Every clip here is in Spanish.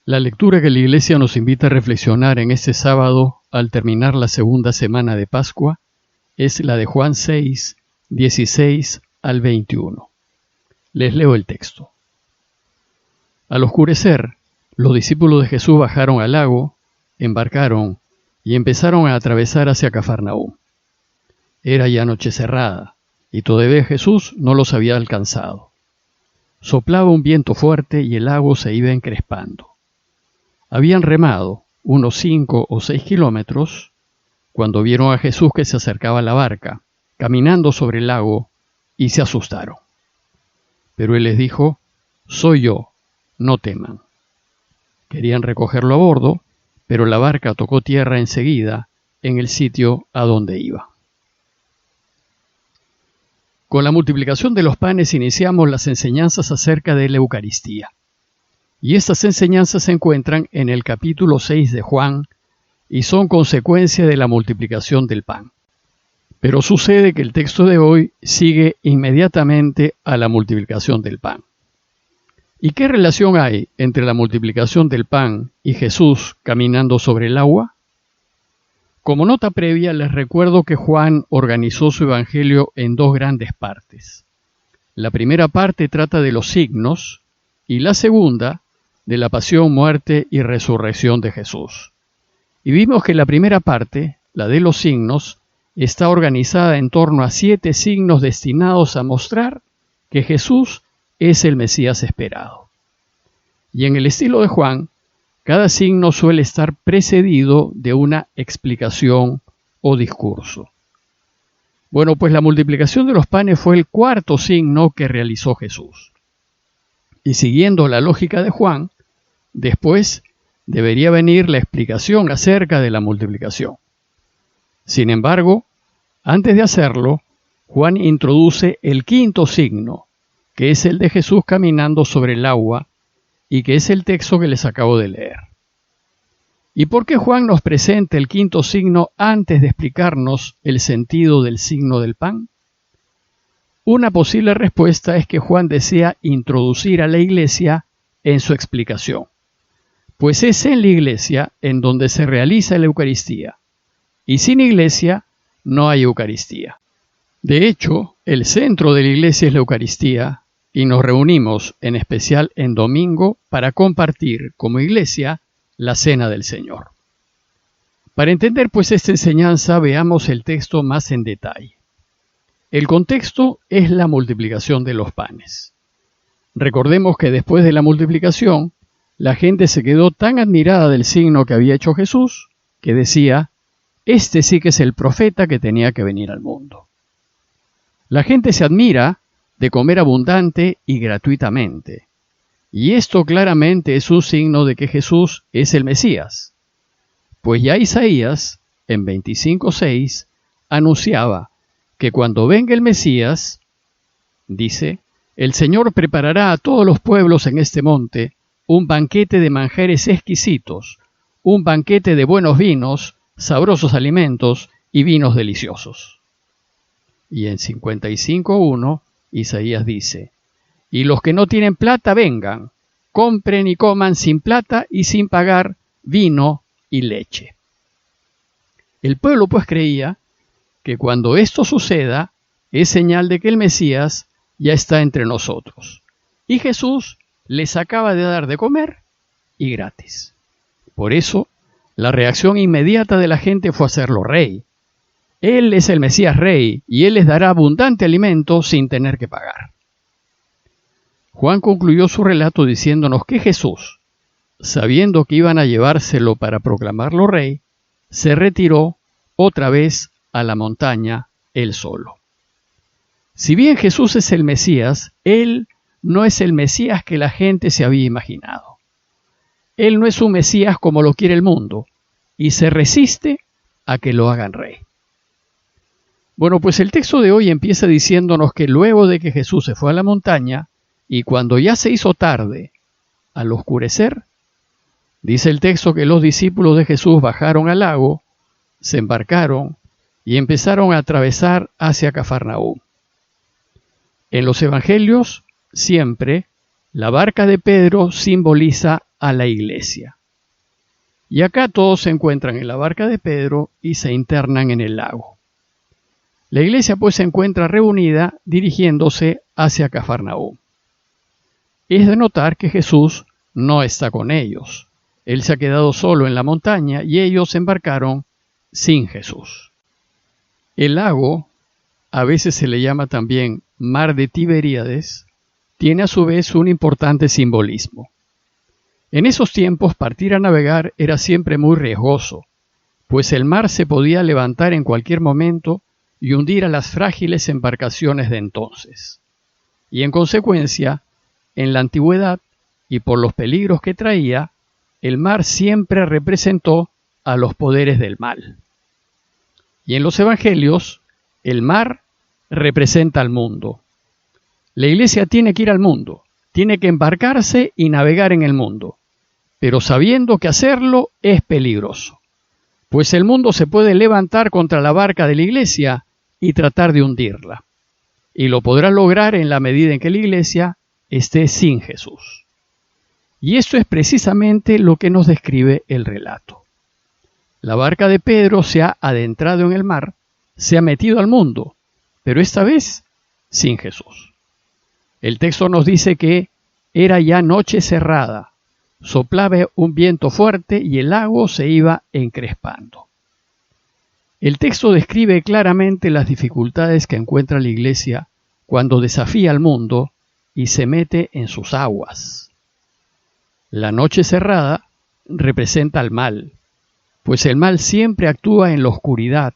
La lectura que la Iglesia nos invita a reflexionar en este sábado al terminar la segunda semana de Pascua es la de Juan 6, 16 al 21. Les leo el texto. Al oscurecer, los discípulos de Jesús bajaron al lago, embarcaron y empezaron a atravesar hacia Cafarnaúm. Era ya noche cerrada y todavía Jesús no los había alcanzado. Soplaba un viento fuerte y el lago se iba encrespando. Habían remado unos 5 o 6 kilómetros cuando vieron a Jesús que se acercaba a la barca, caminando sobre el lago, y se asustaron. Pero él les dijo: «Soy yo, no teman». Querían recogerlo a bordo, pero la barca tocó tierra enseguida en el sitio a donde iba. Con la multiplicación de los panes iniciamos las enseñanzas acerca de la Eucaristía. Y estas enseñanzas se encuentran en el capítulo 6 de Juan y son consecuencia de la multiplicación del pan. Pero sucede que el texto de hoy sigue inmediatamente a la multiplicación del pan. ¿Y qué relación hay entre la multiplicación del pan y Jesús caminando sobre el agua? Como nota previa, les recuerdo que Juan organizó su evangelio en 2 grandes partes. La primera parte trata de los signos y la segunda de la pasión, muerte y resurrección de Jesús. Y vimos que la primera parte, la de los signos, está organizada en torno a 7 signos destinados a mostrar que Jesús es el Mesías esperado. Y en el estilo de Juan, cada signo suele estar precedido de una explicación o discurso. Bueno, pues la multiplicación de los panes fue el 4º signo que realizó Jesús. Y siguiendo la lógica de Juan, después debería venir la explicación acerca de la multiplicación. Sin embargo, antes de hacerlo, Juan introduce el 5º signo, que es el de Jesús caminando sobre el agua, y que es el texto que les acabo de leer. ¿Y por qué Juan nos presenta el 5º signo antes de explicarnos el sentido del signo del pan? Una posible respuesta es que Juan desea introducir a la Iglesia en su explicación, pues es en la Iglesia en donde se realiza la Eucaristía, y sin Iglesia no hay Eucaristía. De hecho, el centro de la Iglesia es la Eucaristía, y nos reunimos en especial en domingo para compartir como Iglesia la Cena del Señor. Para entender pues esta enseñanza, veamos el texto más en detalle. El contexto es la multiplicación de los panes. Recordemos que después de la multiplicación, la gente se quedó tan admirada del signo que había hecho Jesús, que decía: «Este sí que es el profeta que tenía que venir al mundo». La gente se admira de comer abundante y gratuitamente. Y esto claramente es un signo de que Jesús es el Mesías. Pues ya Isaías, en 25:6, anunciaba que cuando venga el Mesías, dice: «El Señor preparará a todos los pueblos en este monte un banquete de manjares exquisitos, un banquete de buenos vinos, sabrosos alimentos y vinos deliciosos». Y en 55:1, Isaías dice: «Y los que no tienen plata vengan, compren y coman sin plata y sin pagar vino y leche». El pueblo pues creía que cuando esto suceda es señal de que el Mesías ya está entre nosotros. Y Jesús les acaba de dar de comer y gratis. Por eso, la reacción inmediata de la gente fue hacerlo rey. Él es el Mesías rey y Él les dará abundante alimento sin tener que pagar. Juan concluyó su relato diciéndonos que Jesús, sabiendo que iban a llevárselo para proclamarlo rey, se retiró otra vez a la montaña él solo. Si bien Jesús es el Mesías, Él no es el Mesías que la gente se había imaginado. Él no es un Mesías como lo quiere el mundo y se resiste a que lo hagan rey. Bueno, pues el texto de hoy empieza diciéndonos que luego de que Jesús se fue a la montaña y cuando ya se hizo tarde, al oscurecer, dice el texto que los discípulos de Jesús bajaron al lago, se embarcaron y empezaron a atravesar hacia Cafarnaúm. En los evangelios, siempre, la barca de Pedro simboliza a la iglesia. Y acá todos se encuentran en la barca de Pedro y se internan en el lago. La iglesia pues se encuentra reunida dirigiéndose hacia Cafarnaúm. Es de notar que Jesús no está con ellos. Él se ha quedado solo en la montaña y ellos embarcaron sin Jesús. El lago, a veces se le llama también Mar de Tiberíades, tiene a su vez un importante simbolismo. En esos tiempos partir a navegar era siempre muy riesgoso, pues el mar se podía levantar en cualquier momento y hundir a las frágiles embarcaciones de entonces. Y en consecuencia, en la antigüedad, y por los peligros que traía, el mar siempre representó a los poderes del mal. Y en los evangelios, el mar representa al mundo. La iglesia tiene que ir al mundo, tiene que embarcarse y navegar en el mundo, pero sabiendo que hacerlo es peligroso, pues el mundo se puede levantar contra la barca de la iglesia y tratar de hundirla, y lo podrá lograr en la medida en que la iglesia esté sin Jesús. Y esto es precisamente lo que nos describe el relato. La barca de Pedro se ha adentrado en el mar, se ha metido al mundo, pero esta vez sin Jesús. El texto nos dice que era ya noche cerrada, soplaba un viento fuerte y el lago se iba encrespando. El texto describe claramente las dificultades que encuentra la iglesia cuando desafía al mundo y se mete en sus aguas. La noche cerrada representa al mal, pues el mal siempre actúa en la oscuridad,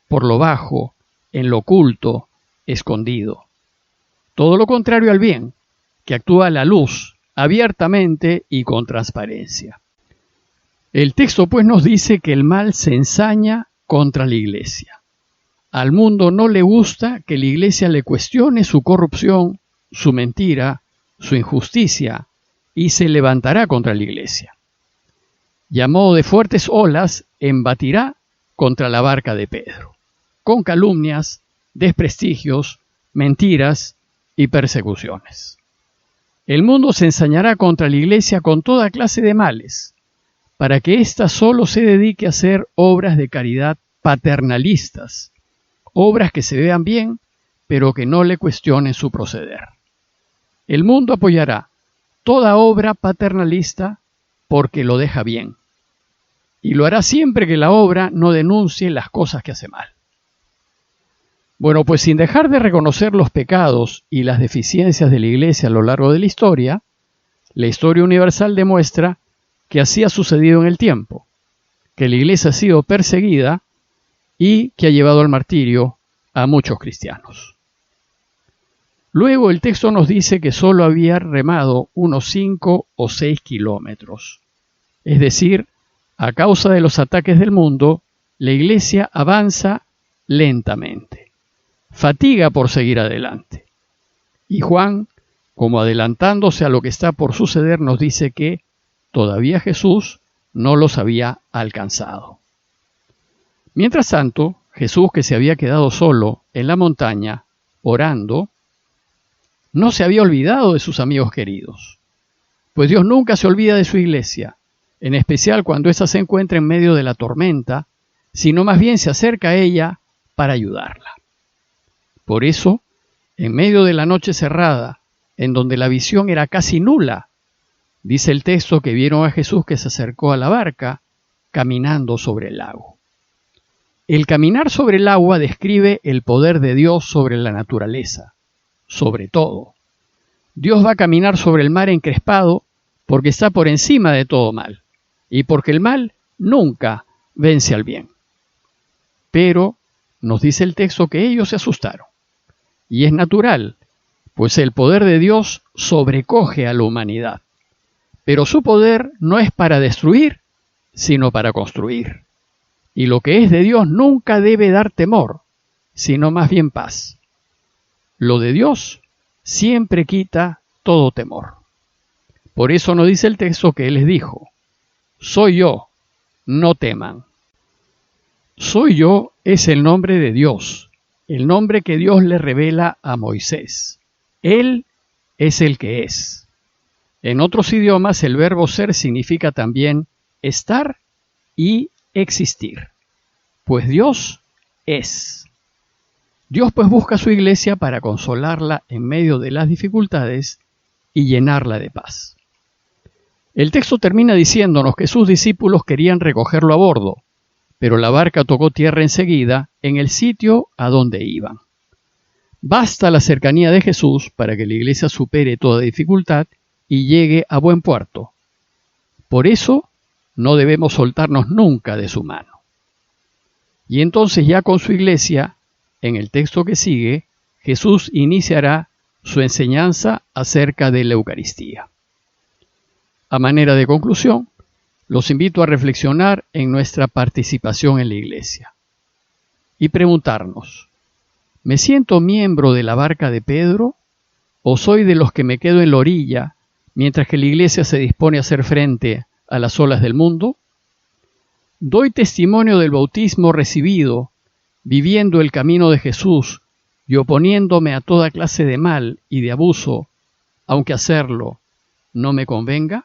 por lo bajo, en lo oculto, escondido. Todo lo contrario al bien, que actúa a la luz, abiertamente y con transparencia. El texto pues nos dice que el mal se ensaña contra la iglesia. Al mundo no le gusta que la iglesia le cuestione su corrupción, su mentira, su injusticia, y se levantará contra la iglesia. Y a modo de fuertes olas embatirá contra la barca de Pedro, con calumnias, desprestigios, mentiras y persecuciones. El mundo se ensañará contra la iglesia con toda clase de males, para que ésta solo se dedique a hacer obras de caridad paternalistas, obras que se vean bien, pero que no le cuestionen su proceder. El mundo apoyará toda obra paternalista porque lo deja bien, y lo hará siempre que la obra no denuncie las cosas que hace mal. Bueno, pues sin dejar de reconocer los pecados y las deficiencias de la iglesia a lo largo de la historia universal demuestra que así ha sucedido en el tiempo, que la iglesia ha sido perseguida y que ha llevado al martirio a muchos cristianos. Luego el texto nos dice que solo había remado unos 5 o 6 kilómetros. Es decir, a causa de los ataques del mundo, la iglesia avanza lentamente, fatiga por seguir adelante. Y Juan, como adelantándose a lo que está por suceder, nos dice que todavía Jesús no los había alcanzado. Mientras tanto, Jesús, que se había quedado solo en la montaña, orando, no se había olvidado de sus amigos queridos, pues Dios nunca se olvida de su iglesia, en especial cuando ésta se encuentra en medio de la tormenta, sino más bien se acerca a ella para ayudarla. Por eso, en medio de la noche cerrada, en donde la visión era casi nula, dice el texto que vieron a Jesús que se acercó a la barca, caminando sobre el lago. El caminar sobre el agua describe el poder de Dios sobre la naturaleza, sobre todo. Dios va a caminar sobre el mar encrespado porque está por encima de todo mal, y porque el mal nunca vence al bien. Pero nos dice el texto que ellos se asustaron, y es natural, pues el poder de Dios sobrecoge a la humanidad, pero su poder no es para destruir, sino para construir. Y lo que es de Dios nunca debe dar temor, sino más bien paz. Lo de Dios siempre quita todo temor. Por eso nos dice el texto que Él les dijo: soy yo, no teman. Soy yo es el nombre de Dios, el nombre que Dios le revela a Moisés. Él es el que es. En otros idiomas el verbo ser significa también estar y existir, pues Dios es. Dios pues busca a su iglesia para consolarla en medio de las dificultades y llenarla de paz. El texto termina diciéndonos que sus discípulos querían recogerlo a bordo, pero la barca tocó tierra enseguida en el sitio a donde iban. Basta la cercanía de Jesús para que la iglesia supere toda dificultad y llegue a buen puerto. Por eso no debemos soltarnos nunca de su mano. Y entonces ya con su iglesia, en el texto que sigue, Jesús iniciará su enseñanza acerca de la Eucaristía. A manera de conclusión, los invito a reflexionar en nuestra participación en la iglesia y preguntarnos, ¿me siento miembro de la barca de Pedro o soy de los que me quedo en la orilla mientras que la iglesia se dispone a hacer frente a las olas del mundo? ¿Doy testimonio del bautismo recibido, viviendo el camino de Jesús y oponiéndome a toda clase de mal y de abuso, aunque hacerlo no me convenga?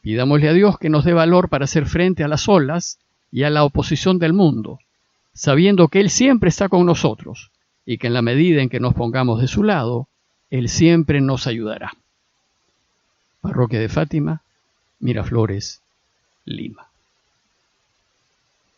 Pidámosle a Dios que nos dé valor para hacer frente a las olas y a la oposición del mundo, sabiendo que Él siempre está con nosotros y que en la medida en que nos pongamos de su lado, Él siempre nos ayudará. Parroquia de Fátima, Miraflores, Lima.